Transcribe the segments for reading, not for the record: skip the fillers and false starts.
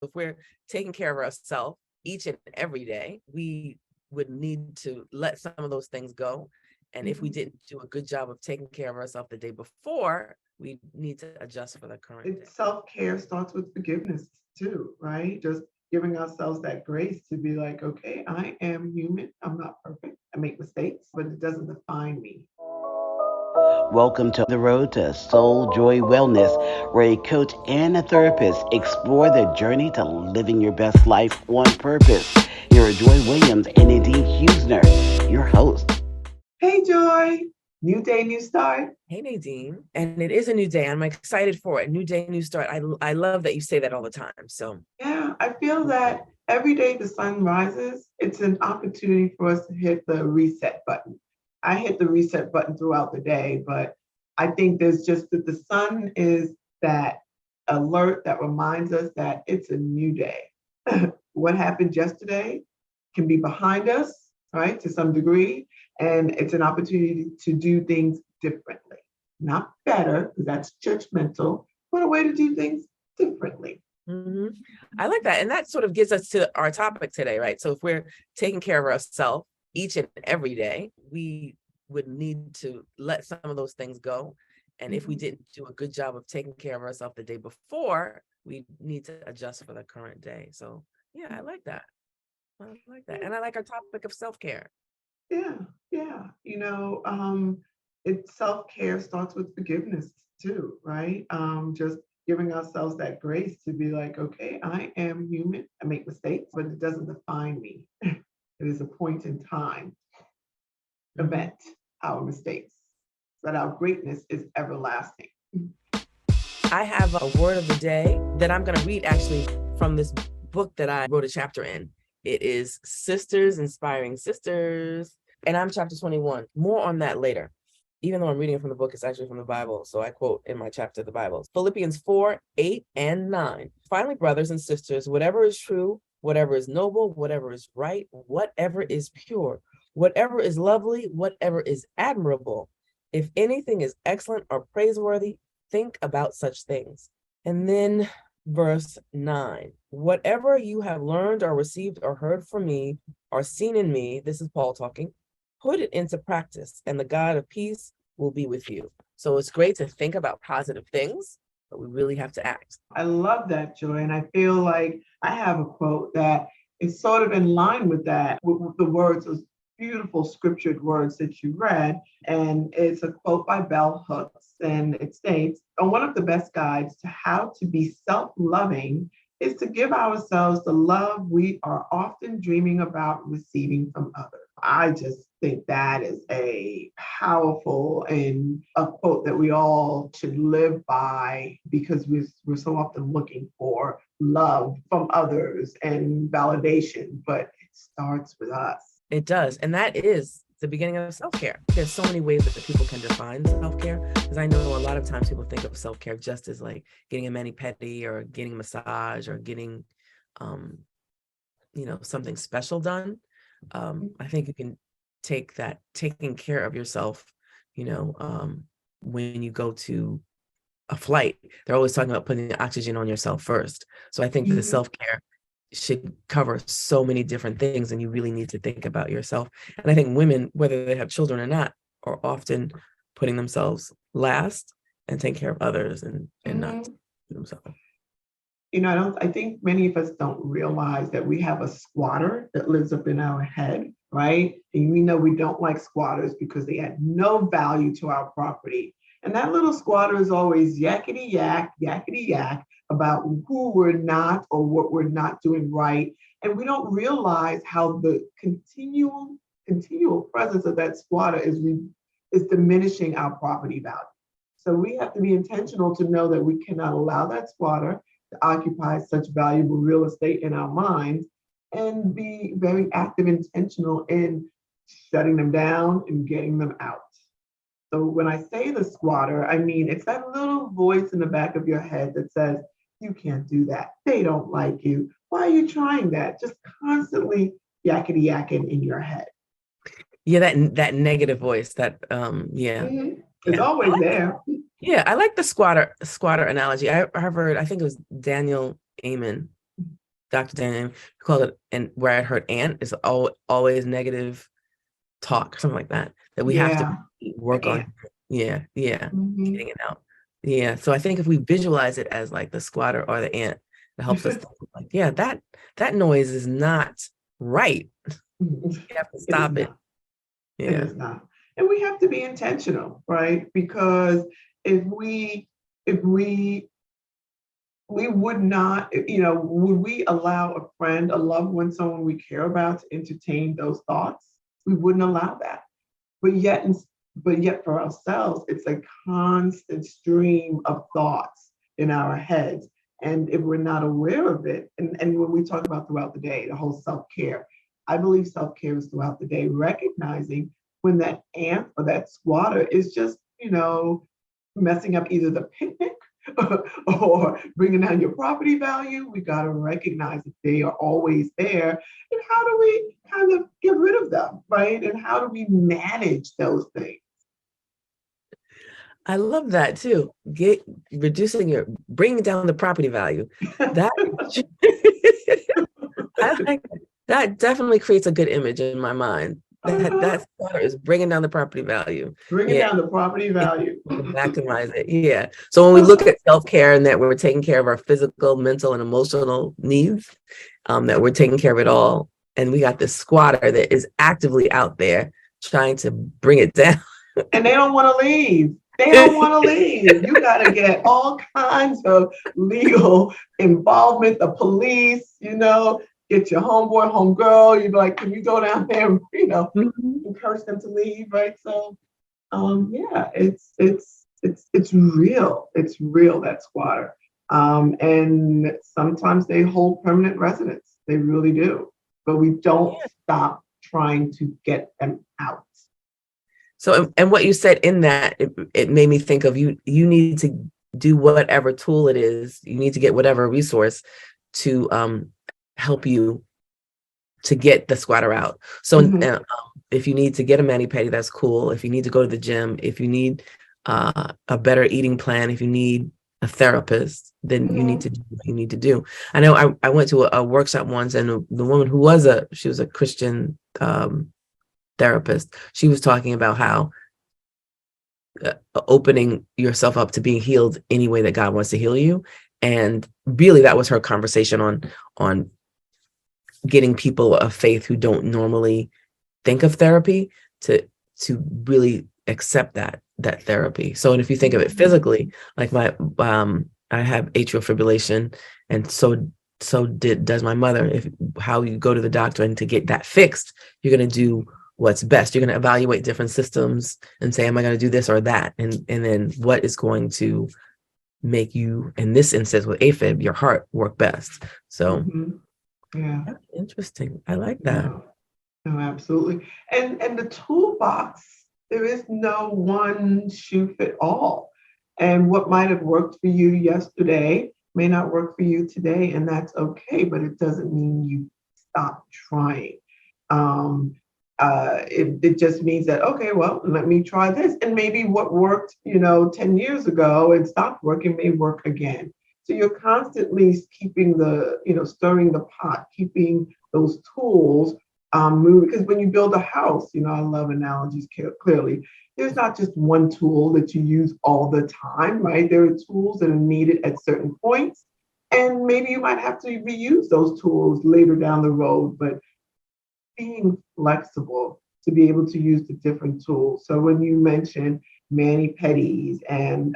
If we're taking care of ourselves each and every day, we would need to let some of those things go. And if we didn't do a good job of taking care of ourselves the day before, we need to adjust for the current day. Self-care starts with forgiveness too, right? Just giving ourselves that grace to be like, okay, I am human. I'm not perfect. I make mistakes, but it doesn't define me. Welcome to The Road to Soul Joy Wellness, where a coach and a therapist explore the journey to living your best life on purpose. Here are Joy Williams and Nadine Huesner, your hosts. Hey, Joy. New day, new start. Hey, Nadine. And it is a new day. I'm excited for it. New day, new start. I love that you say that all the time. So, Yeah, I feel that every day the sun rises, it's an opportunity for us to hit the reset button. I hit the reset button throughout the day, but I think there's just that the sun is that alert that reminds us that it's a new day. What happened yesterday can be behind us, right, to some degree, and it's an opportunity to do things differently. Not better, because that's judgmental, but a way to do things differently. I like that. And that sort of gets us to our topic today, right? So if we're taking care of ourselves each and every day, we would need to let some of those things go. And if we didn't do a good job of taking care of ourselves the day before, we need to adjust for the current day. So yeah, I like that. I like that. And I like our topic of self-care. Yeah, yeah. It self-care starts with forgiveness too, right? Just giving ourselves that grace to be like, okay, I am human. I make mistakes, but it doesn't define me. It is a point in time event, our mistakes, but our greatness is everlasting. I have a word of the day that I'm going to read actually from this book that I wrote a chapter in. It is Sisters Inspiring Sisters. And I'm chapter 21. More on that later. Even though I'm reading it from the book, it's actually from the Bible. So I quote in my chapter the Bible. Philippians 4, 8, and 9. Finally, brothers and sisters, whatever is true, whatever is noble, whatever is right, whatever is pure, whatever is lovely, whatever is admirable, if anything is excellent or praiseworthy, think about such things. And then verse 9, whatever you have learned or received or heard from me or seen in me, this is Paul talking, put it into practice, and the God of peace will be with you. So it's great to think about positive things, but we really have to act. I love that, Joy. And I feel like I have a quote that is sort of in line with that, with the words, those beautiful scriptured words that you read. And it's a quote by Bell Hooks. And it states, one of the best guides to how to be self-loving is to give ourselves the love we are often dreaming about receiving from others. I just think that is a powerful and a quote that we all should live by because we're so often looking for love from others and validation, but it starts with us. It does. And that is the beginning of self-care. There's so many ways that people can define self-care, because I know a lot of times people think of self-care just as like getting a mani-pedi or getting a massage or getting, something special done. I think you can take that taking care of yourself, when you go to a flight, they're always talking about putting the oxygen on yourself first. So I think the self-care should cover so many different things, and you really need to think about yourself. And I think women, whether they have children or not, are often putting themselves last and taking care of others and not themselves. I think many of us don't realize that we have a squatter that lives up in our head, right? And we know we don't like squatters because they add no value to our property. And that little squatter is always yakety yak about who we're not or what we're not doing right. And we don't realize how the continual presence of that squatter is diminishing our property value. So we have to be intentional to know that we cannot allow that squatter to occupy such valuable real estate in our minds, and be very active, intentional in shutting them down and getting them out. So when I say the squatter, I mean, it's that little voice in the back of your head that says, you can't do that. They don't like you. Why are you trying that? Just constantly yakety yakking in your head. Yeah, that negative voice that It's always there. Yeah, I like the squatter analogy. I've heard, I think it was Daniel Amen Dr. Dan called it, and where I heard "ant" is always negative talk, something like that. That we have to Yeah. work The ant. on. Yeah, yeah, Mhm. getting it out. Yeah. So I think if we visualize it as like the squatter or the ant, it helps us think like, yeah, that noise is not right. You have to It is stop it. not. It Yeah. is not. And we have to be intentional, right? Because if we we would not, would we allow a friend, a loved one, someone we care about to entertain those thoughts? We wouldn't allow that. But yet, but yet for ourselves, it's a constant stream of thoughts in our heads. And if we're not aware of it, and when we talk about throughout the day, the whole self-care, I believe self-care is throughout the day, recognizing when that ant or that squatter is just, messing up either the picnic or bringing down your property value. We got to recognize that they are always there. And how do we kind of get rid of them, right? And how do we manage those things? I love that too. Bringing down the property value. That I like that. Definitely creates a good image in my mind. That squatter is bringing down the property value. Bringing Yeah, down the property value. maximize it. Yeah. So when we look at self-care and that we're taking care of our physical, mental, and emotional needs, that we're taking care of it all, and we got this squatter that is actively out there trying to bring it down. And they don't want to leave. They don't want to leave. You got to get all kinds of legal involvement, the police, get your homeboy, homegirl. You'd be like, can you go down there and, Mhm. encourage them to leave, right? So, yeah, it's real. It's real, that squatter. And sometimes they hold permanent residence. They really do. But we don't Yeah. stop trying to get them out. So, and what you said in that, it made me think of you need to do whatever tool it is, you need to get whatever resource to help you to get the squatter out. So Mhm. if you need to get a mani-pedi, that's cool. If you need to go to the gym, if you need a better eating plan, if you need a therapist, then you need Mhm. to do what you need to do. I know I went to a workshop once, and the woman who she was a Christian therapist. She was talking about how opening yourself up to being healed any way that God wants to heal you. And really that was her conversation on getting people of faith who don't normally think of therapy to really accept that therapy. So, and if you think of it physically, like I have atrial fibrillation, and does my mother. If how you go to the doctor and to get that fixed, you're going to do what's best. You're going to evaluate different systems and say, am I going to do this or that? And then what is going to make you, in this instance with AFib, your heart work best. So Mhm. Yeah. that's interesting. I like that. No. No, absolutely. And the toolbox, there is no one shoe fit all. And what might have worked for you yesterday may not work for you today, and that's okay, but it doesn't mean you stop trying. Um, it just means that, okay, well, let me try this. And maybe what worked, 10 years ago and stopped working may work again. So you're constantly keeping stirring the pot, keeping those tools move, because when you build a house, I love analogies clearly. There's not just one tool that you use all the time, right? There are tools that are needed at certain points, and maybe you might have to reuse those tools later down the road, but being flexible to be able to use the different tools. So when you mention mani pedis and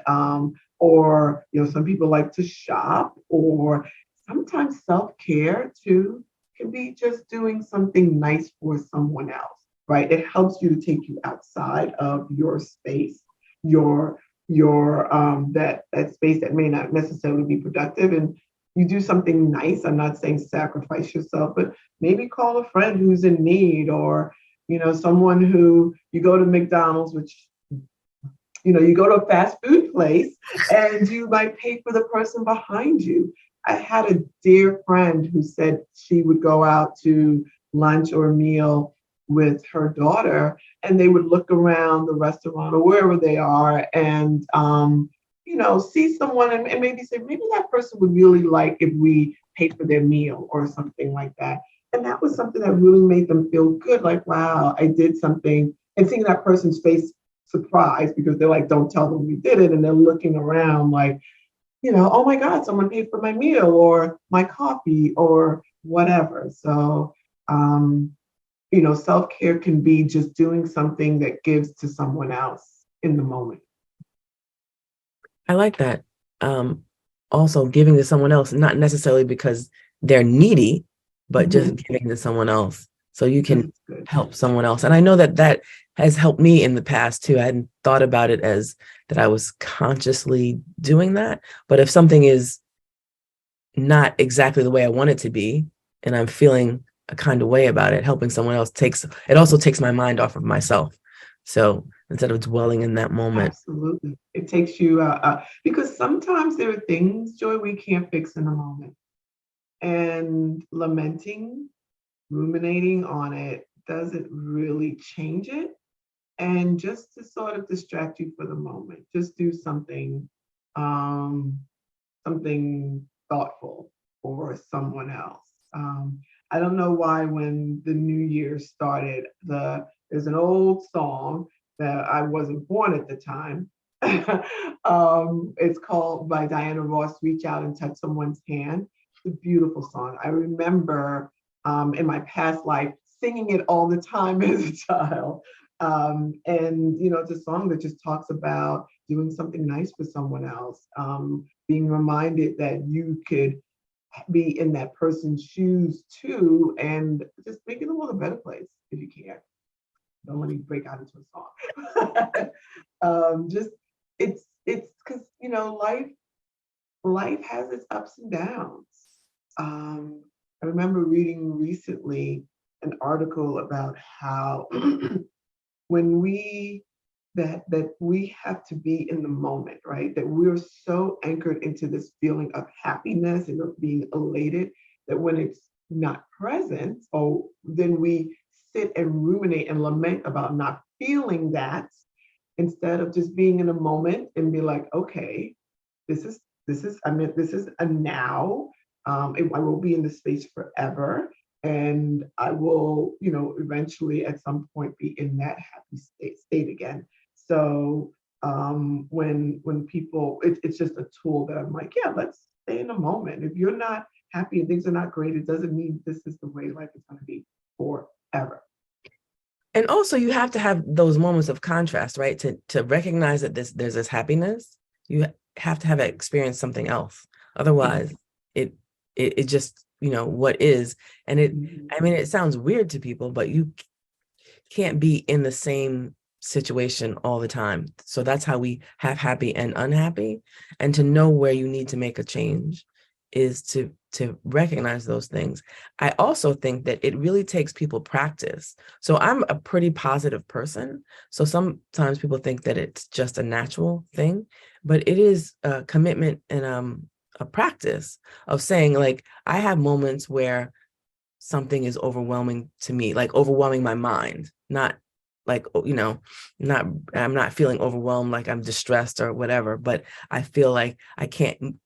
or some people like to shop, or sometimes self-care too can be just doing something nice for someone else, right? It helps you to take you outside of your space, your that space that may not necessarily be productive, and you do something nice. I'm not saying sacrifice yourself, but maybe call a friend who's in need, or someone who you go to McDonald's, which you go to a fast food place, and you might pay for the person behind you. I had a dear friend who said she would go out to lunch or a meal with her daughter, and they would look around the restaurant or wherever they are, and see someone and maybe say, maybe that person would really like if we paid for their meal or something like that. And that was something that really made them feel good. Like, wow, I did something. And seeing that person's face surprised because they're like, don't tell them we did it. And they're looking around like, oh my God, someone paid for my meal or my coffee or whatever. So, self-care can be just doing something that gives to someone else in the moment. I like that. Also giving to someone else, not necessarily because they're needy, but just giving to someone else so you can help someone else. And I know that that has helped me in the past too. I hadn't thought about it as that I was consciously doing that. But if something is not exactly the way I want it to be, and I'm feeling a kind of way about it, helping someone else also takes my mind off of myself. So instead of dwelling in that moment. Absolutely. It takes you because sometimes there are things, Joy, we can't fix in a moment. And lamenting, ruminating on it doesn't really change it. And just to sort of distract you for the moment, just do um, something thoughtful for someone else. I don't know why when the new year started, there's an old song that I wasn't born at the time. It's called by Diana Ross, Reach Out and Touch Someone's Hand. It's a beautiful song. I remember in my past life singing it all the time as a child. And it's a song that just talks about doing something nice for someone else, being reminded that you could be in that person's shoes too, and just making the world a better place if you can. Don't let me break out into a song. Just it's because life has its ups and downs. I remember reading recently an article about how when that we have to be in the moment, right? That we're so anchored into this feeling of happiness and of being elated that when it's not present, oh, then we sit and ruminate and lament about not feeling that instead of just being in a moment and be like, okay, this is a now. I will be in this space forever. And I will, eventually at some point be in that happy state again. So when people, it's just a tool that I'm like, yeah, let's stay in a moment. If you're not happy and things are not great, it doesn't mean this is the way life is going to be forever. And also you have to have those moments of contrast, right? To recognize that there's this happiness, you have to have experienced something else. Otherwise, it just, what is. And it sounds weird to people, but you can't be in the same situation all the time. So that's how we have happy and unhappy. And to know where you need to make a change is to recognize those things. I also think that it really takes people practice. So I'm a pretty positive person. So sometimes people think that it's just a natural thing, but it is a commitment and a practice of saying, like, I have moments where something is overwhelming to me, like overwhelming my mind, not like, not, I'm not feeling overwhelmed, like I'm distressed or whatever, but I feel like I can't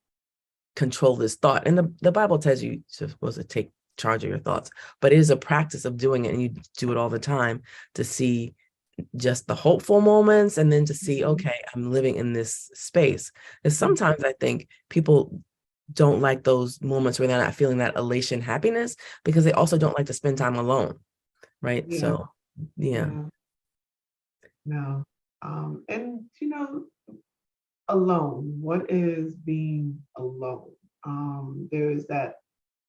control this thought. And the Bible tells you you're supposed to take charge of your thoughts, but it is a practice of doing it. And you do it all the time to see just the hopeful moments and then to see, okay, I'm living in this space. And sometimes I think people don't like those moments where they're not feeling that elation, happiness, because they also don't like to spend time alone. Right. Yeah. So, yeah. No. And alone, what is being alone? There's that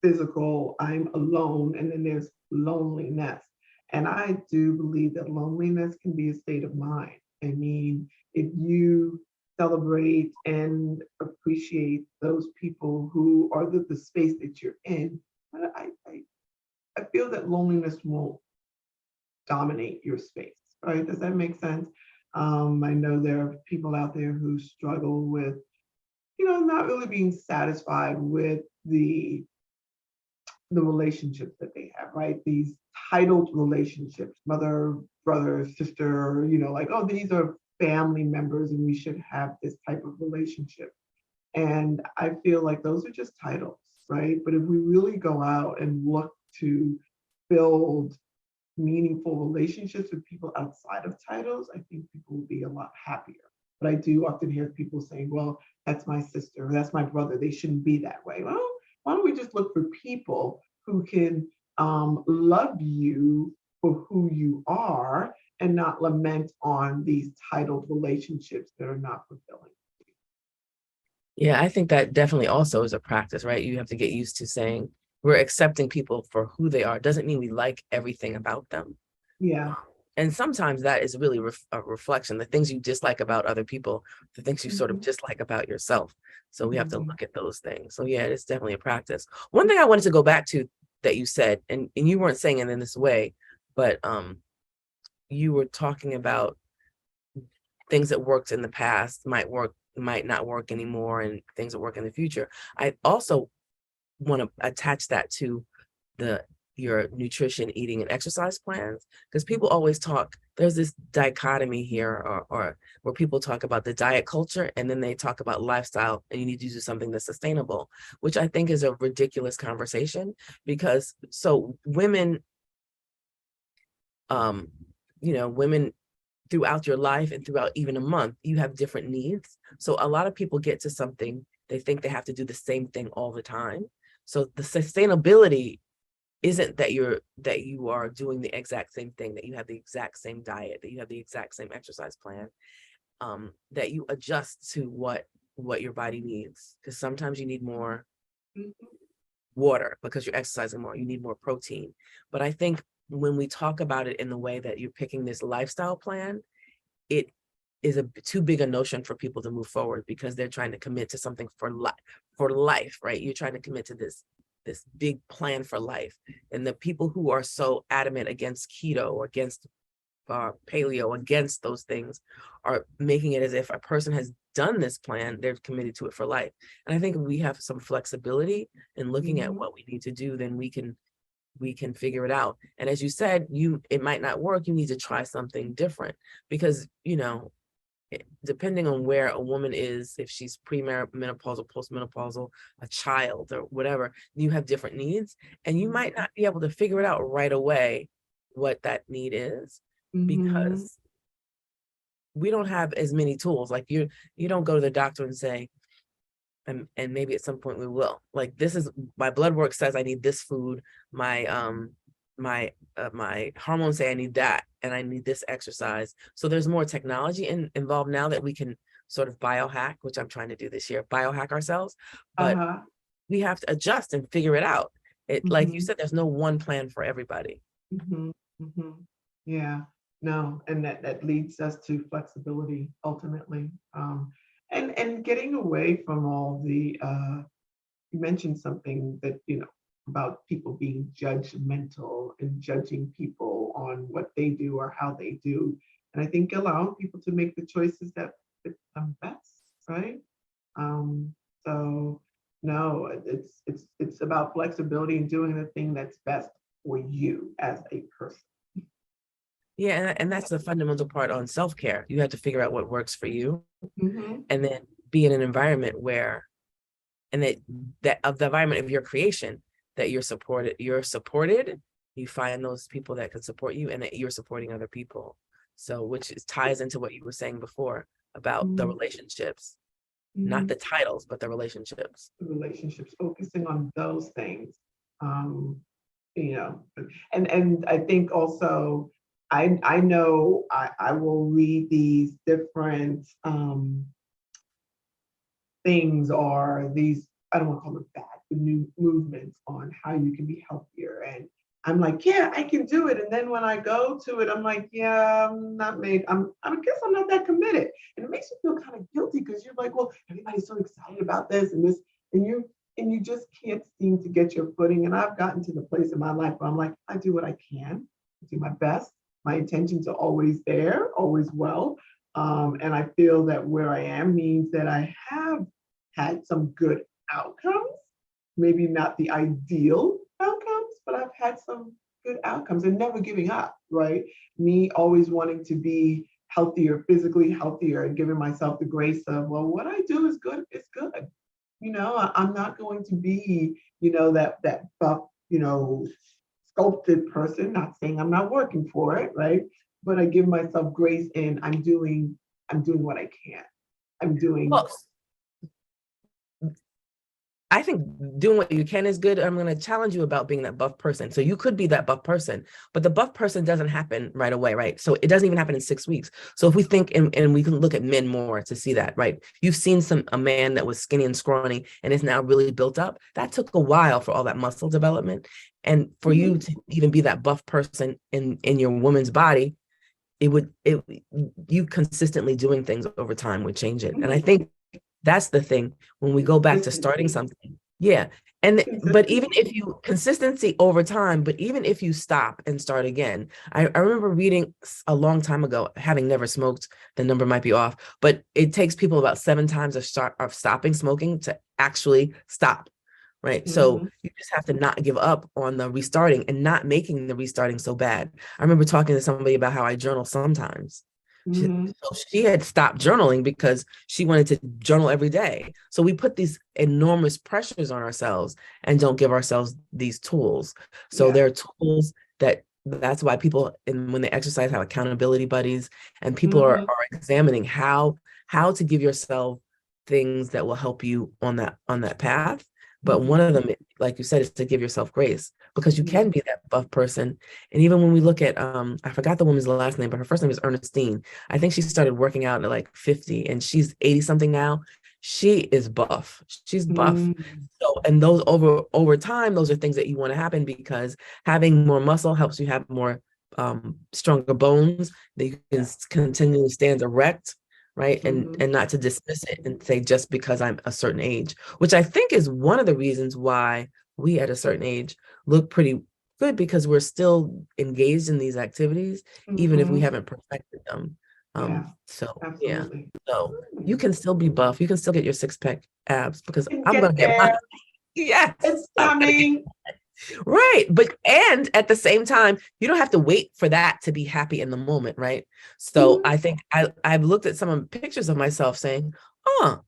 physical, I'm alone, and then there's loneliness. And I do believe that loneliness can be a state of mind. I mean, if you celebrate and appreciate those people who are the space that you're in, I feel that loneliness won't dominate your space, right? Does that make sense? I know there are people out there who struggle with, not really being satisfied with the relationships that they have, right? These titled relationships, mother, brother, sister, like, oh, these are family members and we should have this type of relationship. And I feel like those are just titles, right? But if we really go out and look to build meaningful relationships with people outside of titles, I think people will be a lot happier. But I do often hear people saying, well, that's my sister, or that's my brother, they shouldn't be that way. Well, why don't we just look for people who can love you for who you are and not lament on these titled relationships that are not fulfilling? Yeah, I think that definitely also is a practice, right? You have to get used to saying we're accepting people for who they are. Doesn't mean we like everything about them. Yeah. And sometimes that is really a reflection. The things you dislike about other people, the things you sort of dislike about yourself. So we have to look at those things. So yeah, it's definitely a practice. One thing I wanted to go back to that you said, and you weren't saying it in this way, but you were talking about things that worked in the past might not work anymore, and things that work in the future. I also want to attach that to your nutrition, eating, and exercise plans, because people always talk, there's this dichotomy here, or where people talk about the diet culture and then they talk about lifestyle and you need to do something that's sustainable, which I think is a ridiculous conversation. Because so women, women throughout your life and throughout even a month, you have different needs. So a lot of people get to something, they think they have to do the same thing all the time. So the sustainability isn't that you are doing the exact same thing, that you have the exact same diet, that you have the exact same exercise plan, that you adjust to what your body needs. Because sometimes you need more water because you're exercising more, you need more protein. But I think when we talk about it in the way that you're picking this lifestyle plan, it is too big a notion for people to move forward, because they're trying to commit to something for life, right? You're trying to commit to this big plan for life. And the people who are so adamant against keto or against paleo, against those things, are making it as if a person has done this plan, they're committed to it for life. And I think if we have some flexibility in looking at what we need to do, then we can figure it out. And as you said, it might not work, you need to try something different, because depending on where a woman is, if she's premenopausal, postmenopausal, a child, or whatever, you have different needs, and you might not be able to figure it out right away what that need is, because we don't have as many tools. Like you don't go to the doctor and say, and maybe at some point we will, like, this is my blood work says I need this food, my my hormones say I need that, and I need this exercise. So there's more technology involved now that we can sort of biohack, which I'm trying to do this year, biohack ourselves. But we have to adjust and figure it out. Like you said, there's no one plan for everybody. Yeah, no, and that leads us to flexibility ultimately, and getting away from all the. You mentioned something that about people being judgmental and judging people on what they do or how they do, and I think allowing people to make the choices that fit them best, right? So no, it's about flexibility and doing the thing that's best for you as a person. Yeah, and that's the fundamental part on self-care. You have to figure out what works for you, Mm-hmm. and then be in an environment where, and that of the environment of your creation, that you're supported, you find those people that can support you, and that you're supporting other people. So ties into what you were saying before about the relationships, not the titles, but the relationships. Relationships, focusing on those things. You know, and I think also I know I will read these different things, or these, I don't want to call them bad, the new movements on how you can be healthier. And I'm like, yeah, I can do it. And then when I go to it, I'm like, yeah, I'm not made, I guess I'm not that committed. And it makes you feel kind of guilty, because you're like, well, everybody's so excited about this and this, and you just can't seem to get your footing. And I've gotten to the place in my life where I'm like, I do what I can, I do my best. My intentions are always there, always well. And I feel that where I am means that I have had some good outcomes, maybe not the ideal outcomes, but I've had some good outcomes, and never giving up, right? Me always wanting to be healthier, physically healthier, and giving myself the grace of, well, what I do is good, it's good. I'm not going to be, that buff, sculpted person, not saying I'm not working for it, right? But I give myself grace and I'm doing what I can. I'm doing. Well, I think doing what you can is good. I'm going to challenge you about being that buff person. So you could be that buff person, but the buff person doesn't happen right away, right? So it doesn't even happen in 6 weeks. So if we think, and we can look at men more to see that, right? You've seen a man that was skinny and scrawny and is now really built up. That took a while for all that muscle development. And for you to even be that buff person in your woman's body, you consistently doing things over time would change it. And I think that's the thing when we go back to starting something. Yeah. But even if you consistency over time, but even if you stop and start again, I remember reading a long time ago, having never smoked, the number might be off, but it takes people about 7 times of stopping smoking to actually stop. Right. So you just have to not give up on the restarting and not making the restarting so bad. I remember talking to somebody about how I journal sometimes. She had stopped journaling because she wanted to journal every day. So we put these enormous pressures on ourselves and don't give ourselves these tools. So there are tools that's why people, and when they exercise, have accountability buddies, and people are examining how to give yourself things that will help you on that path. But one of them, like you said, is to give yourself grace, because you can be that buff person. And even when we look at, I forgot the woman's last name, but her first name is Ernestine. I think she started working out at like 50 and she's 80 something now. She is buff. She's buff. So, and those over time, those are things that you want to happen, because having more muscle helps you have more stronger bones that you can continually stand erect, right? And not to dismiss it and say, just because I'm a certain age, which I think is one of the reasons why we at a certain age look pretty good, because we're still engaged in these activities, even if we haven't perfected them. Absolutely. So you can still be buff. You can still get your 6-pack abs, because And I'm going to get mine. there. Yes. It's coming. Right. But, and at the same time, you don't have to wait for that to be happy in the moment. Right. So I think I've looked at some of the pictures of myself saying, oh,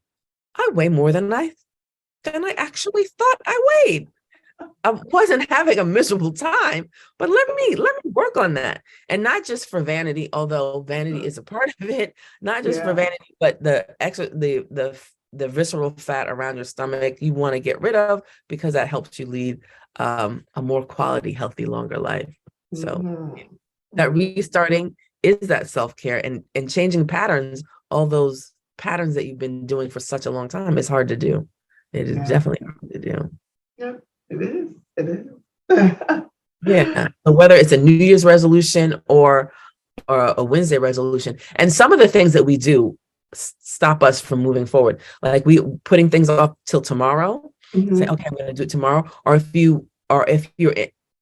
I weigh more than I actually thought I weighed. I wasn't having a miserable time, but let me work on that. And not just for vanity, although vanity is a part of it, not just for vanity, but the visceral fat around your stomach you want to get rid of, because that helps you lead a more quality, healthy, longer life. So that restarting is that self-care, and changing patterns, all those patterns that you've been doing for such a long time, is hard to do. It is definitely hard to do. Yeah, it is. It is. Yeah. So whether it's a New Year's resolution or a Wednesday resolution, and some of the things that we do stop us from moving forward, like we putting things off till tomorrow. Say, okay, I'm going to do it tomorrow. Or if you're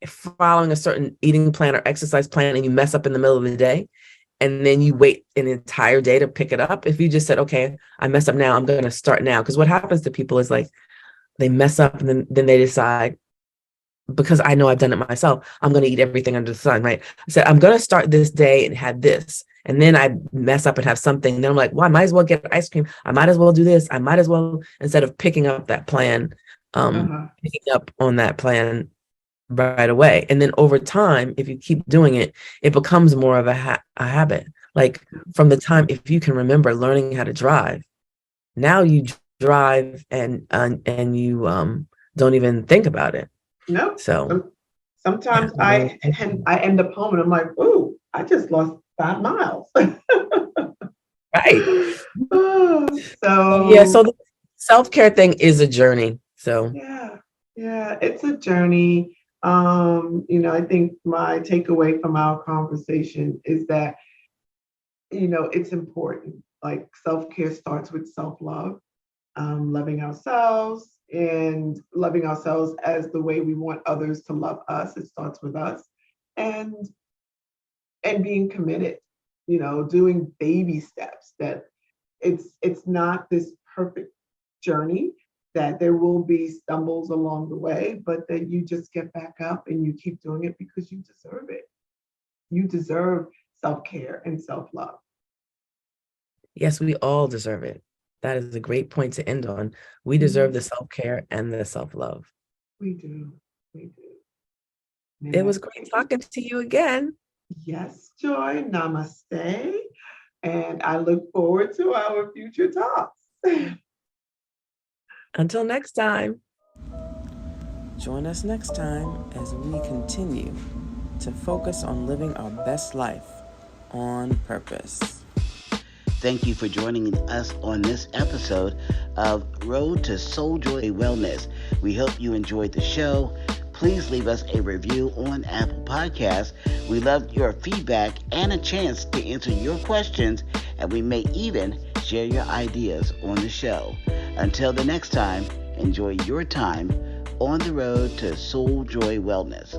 following a certain eating plan or exercise plan and you mess up in the middle of the day, and then you wait an entire day to pick it up. If you just said, okay, I messed up now, I'm going to start now. Because what happens to people is, like, they mess up and then they decide, because I know I've done it myself, I'm going to eat everything under the sun, right? I said, I'm going to start this day and have this. And then I mess up and have something. Then I'm like, well, I might as well get ice cream. I might as well do this. I might as well, instead of picking up that plan, picking up on that plan right away. And then over time, if you keep doing it, it becomes more of a habit. Like, from the time, if you can remember learning how to drive, now you drive and you don't even think about it. No. So sometimes I end up home and I'm like, oh, I just lost 5 miles. Right. So the self-care thing is a journey. So yeah, it's a journey. I think my takeaway from our conversation is that, it's important. Like, self-care starts with self-love, loving ourselves, and loving ourselves as the way we want others to love us. It starts with us, and being committed, doing baby steps. That it's not this perfect journey, that there will be stumbles along the way, but that you just get back up and you keep doing it, because you deserve it. You deserve self-care and self-love. Yes, we all deserve it. That is a great point to end on. We deserve the self-care and the self-love. We do. We do. And It was that's- great talking to you again. Yes, Joy. Namaste. And I look forward to our future talks. Until next time. Join us next time as we continue to focus on living our best life on purpose. Thank you for joining us on this episode of Road to Soul Joy Wellness. We hope you enjoyed the show. Please leave us a review on Apple Podcasts. We love your feedback and a chance to answer your questions, and we may even share your ideas on the show. Until the next time, enjoy your time on the road to Soul Joy Wellness.